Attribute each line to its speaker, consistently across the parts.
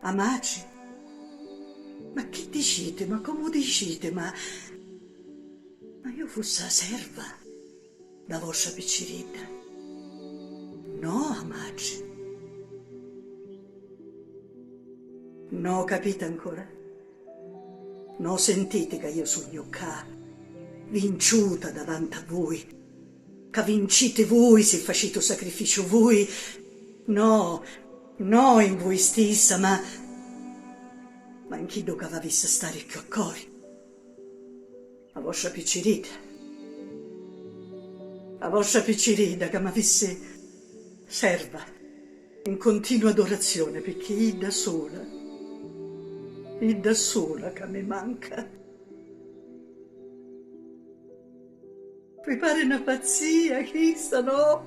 Speaker 1: Amaci? Ma che dicete? Ma come dicete? Ma io fossi la serva da vostra piccirina. No, amaci. No, capite ancora? No, sentite che io sono qua, vinciuta davanti a voi, che vincite voi se facete sacrificio voi. No, no in voi stessa, ma in chi che va vista stare più a cuore. La vostra piccirina. La vostra piccirina che mi avesse serva in continua adorazione, perché io da sola che mi manca. Mi pare una pazzia, Cristo, no?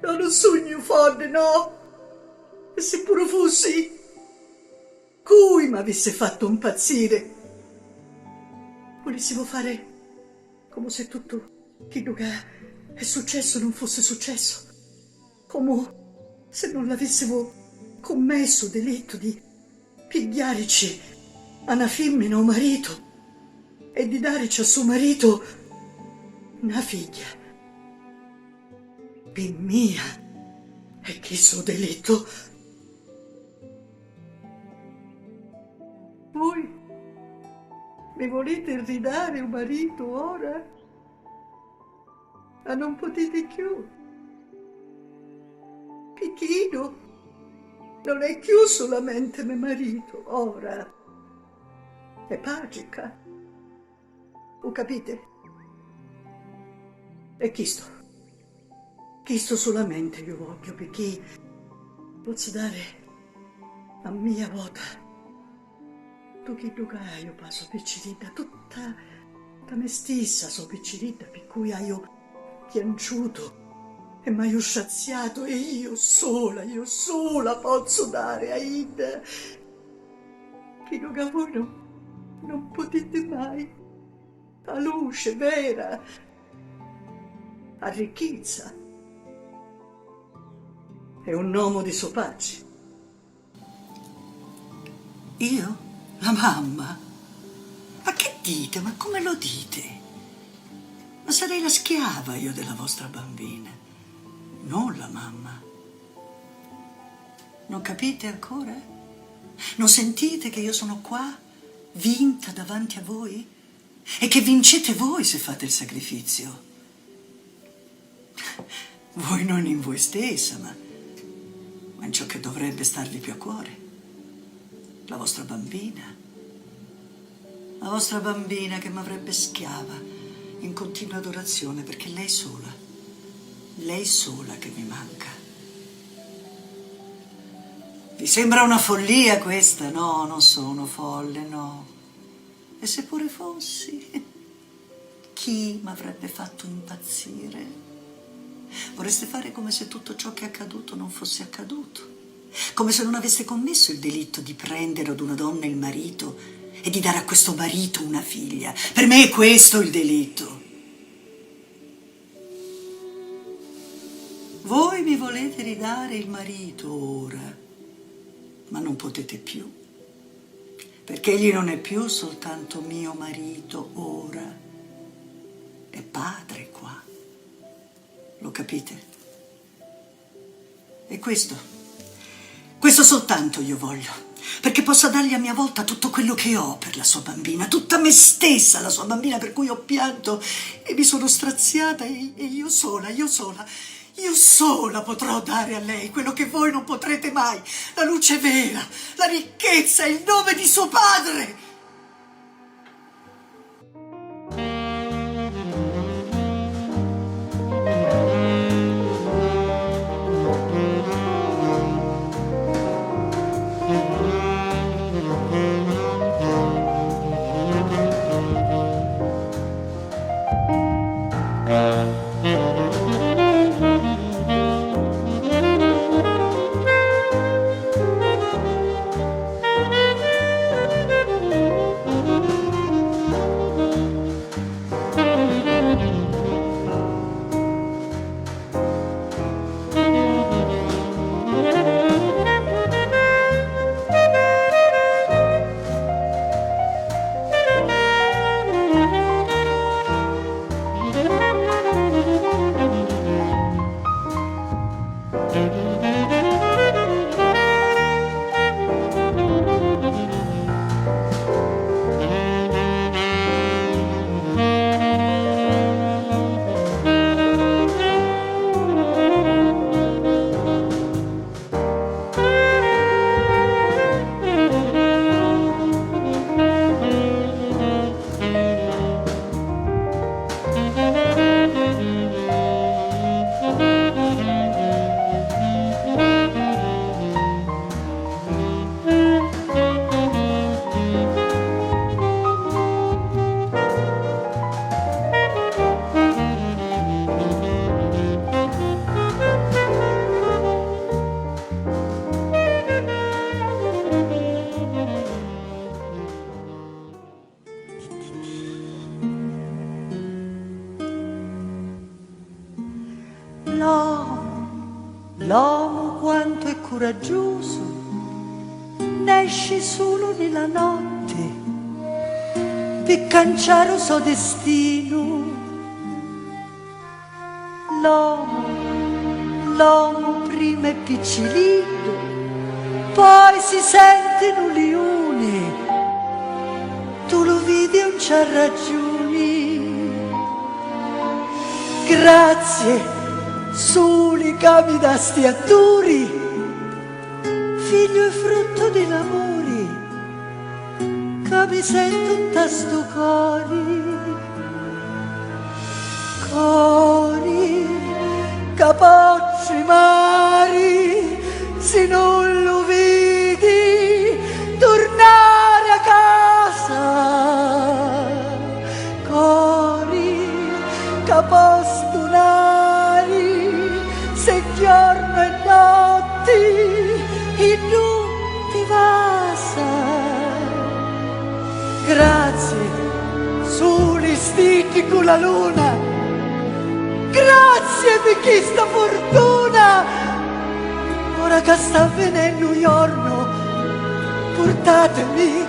Speaker 1: Non un sogno forte, no? E se pure fossi, cui mi avesse fatto impazzire? Volessimo fare come se tutto quello che è successo non fosse successo, come se non l'avessimo commesso delitto di pigliarci a una femmina o marito e di darci a suo marito una figlia. Per mia, e che suo delitto? Voi mi volete ridare un marito ora? Ma non potete più. Picchino non è più solamente mio marito, ora è pagica. Lo capite? E Cristo solamente io voglio, perché posso dare a mia volta tutto quello che io passo piccirita, tutta me stessa so piccirita, per cui io pianciuto e mi io saziato, e io sola posso dare a Ida quello che voi non potete mai, la luce vera, la ricchezza e un uomo di suo pace.
Speaker 2: Io? La mamma? Ma che dite? Ma come lo dite? Ma sarei la schiava io della vostra bambina, non la mamma. Non capite ancora? Non sentite che io sono qua, vinta davanti a voi? E che vincete voi se fate il sacrificio? Voi non in voi stessa, ma in ciò che dovrebbe starvi più a cuore. La vostra bambina. La vostra bambina che mi avrebbe schiava in continua adorazione, perché lei sola lei sola che mi manca. Vi sembra una follia questa? No, non sono folle, no. E se pure fossi, chi mi avrebbe fatto impazzire? Vorreste fare come se tutto ciò che è accaduto non fosse accaduto, come se non aveste commesso il delitto di prendere ad una donna il marito e di dare a questo marito una figlia. Per me è questo il delitto. Voi mi volete ridare il marito ora, ma non potete più, perché egli non è più soltanto mio marito ora, è padre qua. Lo capite? E questo soltanto io voglio, perché possa dargli a mia volta tutto quello che ho per la sua bambina, tutta me stessa, la sua bambina per cui ho pianto e mi sono straziata e io sola potrò dare a lei quello che voi non potrete mai, la luce vera, la ricchezza, il nome di suo padre.
Speaker 3: L'uomo quanto è coraggioso, nasce solo nella notte per canciare il suo destino. L'uomo prima è piccilino, poi si sente un leone, tu lo vedi e non c'ha ragioni. Grazie soli capi da stiaturi, figlio e frutto dell'amore, che mi sento un tasto cori, capocci mari, se non lo vedi, tornare a casa, cori, capostunari, se giorno e notti in non ti vasa. Grazie soli stitti con la luna, grazie per questa fortuna. Ora che sta avvenendo un giorno, portatemi